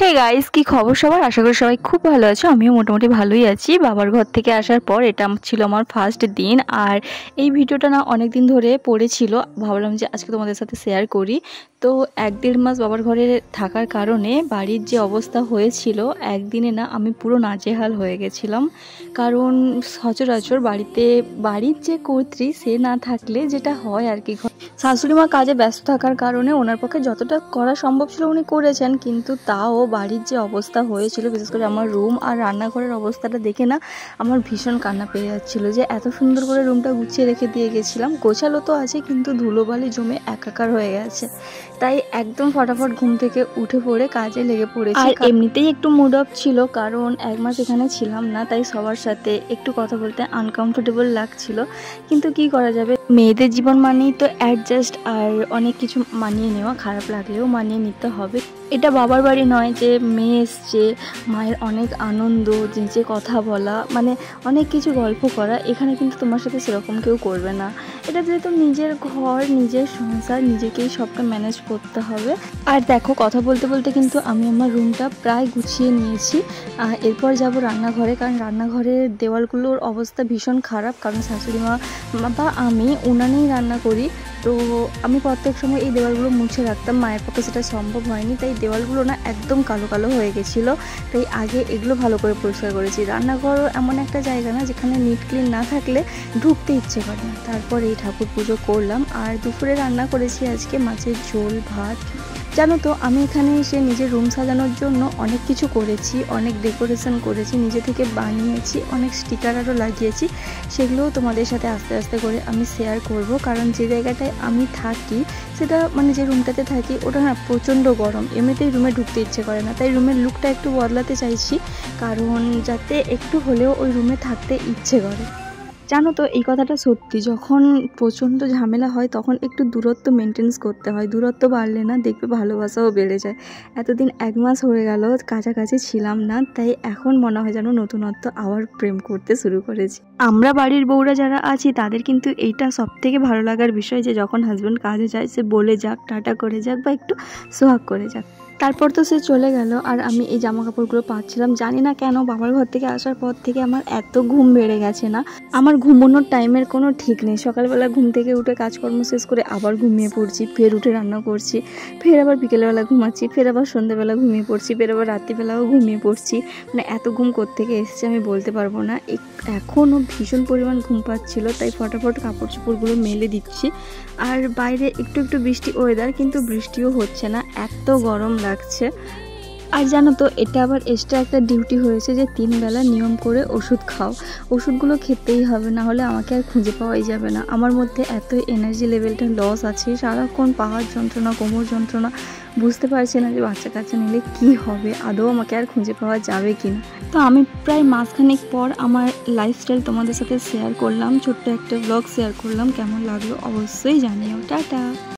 Hey guys, কি খবর সবার? আশা করি সবাই খুব ভালো আছো। আমিও মোটামুটি ভালোই আছি। বাবার ঘর থেকে আসার পর এটা ছিল আমার ফার্স্ট দিন। আর এই ভিডিওটা না অনেক দিন ধরে পড়েছিল, ভাবলাম যে আজকে তোমাদের সাথে শেয়ার করি। তো 1-1.5 মাস বাবার ঘরে থাকার কারণে বাড়ির যে অবস্থা হয়েছিল, একদিনে না আমি পুরো নাজেহাল হয়ে গেছিলাম। কারণ সচরাচর বাড়ির যে কর্ত্রী সে না থাকলে যেটা হয় আর কি, শাশুড়ি মা কাজে ব্যস্ত থাকার কারণে ওনার পক্ষে যতটা করা সম্ভব ছিল উনি করেছেন, কিন্তু তাও বাড়ির যে অবস্থা হয়েছিল, বিশেষ করে আমার রুম আর রান্নাঘরের অবস্থাটা দেখে না আমার ভীষণ কান্না পেয়ে যাচ্ছিল। যে এত সুন্দর করে রুমটা গুছিয়ে রেখে দিয়ে গেছিলাম, গোছালো তো আছে কিন্তু ধুলোবালি জমে একাকার হয়ে গেছে। তাই একদম ফটাফট ঘুম থেকে উঠে পড়ে কাজে লেগে পড়েছি। আর এমনিতেই একটু মুড অফ ছিল, কারণ 1 মাস এখানে ছিলাম না, তাই সবার সাথে একটু কথা বলতে আনকমফোর্টেবল লাগছিল। কিন্তু কি করা যাবে, মেয়েদের জীবন মানেই তো অ্যাডজাস্ট, আর অনেক কিছু মানিয়ে নেওয়া, খারাপ লাগলেও মানিয়ে নিতে হবে। এটা বাবার বাড়ি নয় যে মেয়ে এসছে, মায়ের অনেক আনন্দ, যে কথা বলা, মানে অনেক কিছু গল্প করা। এখানে কিন্তু তোমার সাথে সেরকম কেউ করবে না। এটা যেহেতু নিজের ঘর, নিজের সংসার, নিজেকেই সবটা ম্যানেজ করতে হবে। আর দেখো, কথা বলতে বলতে কিন্তু আমি আমার রুমটা প্রায় গুছিয়ে নিয়েছি। এরপর যাব রান্নাঘরে, কারণ রান্নাঘরের দেওয়ালগুলোর অবস্থা ভীষণ খারাপ। কারণ শাশুড়ি মা বা আমি উনানেই রান্না করি, তো আমি প্রত্যেক সময় এই দেওয়ালগুলো মুছে রাখতাম। মায়ের পক্ষে সেটা সম্ভব হয়নি, তাই দেওয়ালগুলো না একদম কালো কালো হয়ে গেছিলো। তাই আগে এগুলো ভালো করে পরিষ্কার করেছি। রান্নাঘরও এমন একটা জায়গা না যেখানে নিট ক্লিন না থাকলে ঢুকতে ইচ্ছে করে না। তারপর এই ঠাকুর পুজো করলাম। আর দুপুরে রান্না করেছি আজকে মাছের ঝোল, ভাত। জানো তো, আমি এখানে এসে নিজের রুম সাজানোর জন্য অনেক কিছু করেছি, অনেক ডেকোরেশন করেছি, নিজে থেকে বানিয়েছি, অনেক স্টিকার আরও লাগিয়েছি। সেগুলোও তোমাদের সাথে আস্তে আস্তে করে আমি শেয়ার করব। কারণ যে জায়গাটায় আমি থাকি, সেটা মানে যে রুমটাতে থাকি, ওটা না প্রচণ্ড গরম, এমনিতেই রুমে ঢুকতে ইচ্ছে করে না। তাই রুমের লুকটা একটু বদলাতে চাইছি, কারণ যাতে একটু হলেও ওই রুমে থাকতে ইচ্ছে করে। জানো তো, এই কথাটা সত্যি, যখন প্রচণ্ড ঝামেলা হয় তখন একটু দূরত্ব মেনটেন্স করতে হয়। দূরত্ব বাড়লে না দেখবে ভালোবাসাও বেড়ে যায়। এতদিন 1 মাস হয়ে গেল কাছাকাছি ছিলাম না, তাই এখন মনে হয় যেন নতুনত্ব আবার প্রেম করতে শুরু করেছি। আমরা বাড়ির বউরা যারা আছি তাদের কিন্তু এইটা সবথেকে ভালো লাগার বিষয়, যে যখন হাজব্যান্ড কাজে যায় সে বলে যাক, টাটা করে যাক বা একটু সোহাগ করে যাক। তারপর তো সে চলে গেল, আর আমি এই জামা কাপড়গুলো পাচ্ছিলাম। জানি না কেন বাবার ঘর থেকে আসার পর থেকে আমার এত ঘুম বেড়ে গেছে না, আমার ঘুমানোর টাইমের কোনো ঠিক নেই। সকালবেলা ঘুম থেকে উঠে কাজকর্ম শেষ করে আবার ঘুমিয়ে পড়ছি, ফের উঠে রান্না করছি, ফের আবার বিকেলবেলা ঘুমাচ্ছি, ফের আবার সন্ধ্যেবেলা ঘুমিয়ে পড়ছি, ফের আবার রাত্রিবেলাও ঘুমিয়ে পড়ছি। মানে এত ঘুম কোত্থেকে এসেছে আমি বলতে পারবো না। এখনও ভীষণ পরিমাণ ঘুম পাচ্ছিল, তাই ফটাফট কাপড় চোপড়গুলো মেলে দিচ্ছি। আর বাইরে একটু একটু বৃষ্টি ওয়েদার, কিন্তু বৃষ্টিও হচ্ছে না, এত গরম লাগছে। আর জানো তো, এটা আবার এক্সট্রা একটা ডিউটি হয়েছে যে 3 বেলা নিয়ম করে ওষুধ খাও। ওষুধগুলো খেতেই হবে, না হলে আমাকে আর খুঁজে পাওয়াই যাবে না। আমার মধ্যে এত এনার্জি লেভেলটা লস আছে, সারাক্ষণ পাহাড় যন্ত্রণা, কোমর যন্ত্রণা, বুঝতে পারছি না যে বাচ্চা কাচ্চা নিলে কি হবে, আদৌ আমাকে আর খুঁজে পাওয়া যাবে কি না। তো আমি প্রায় মাসখানেক পর আমার লাইফস্টাইল তোমাদের সাথে শেয়ার করলাম, ছোট্ট একটা ব্লগ শেয়ার করলাম। কেমন লাগলো অবশ্যই জানিও। টাটা।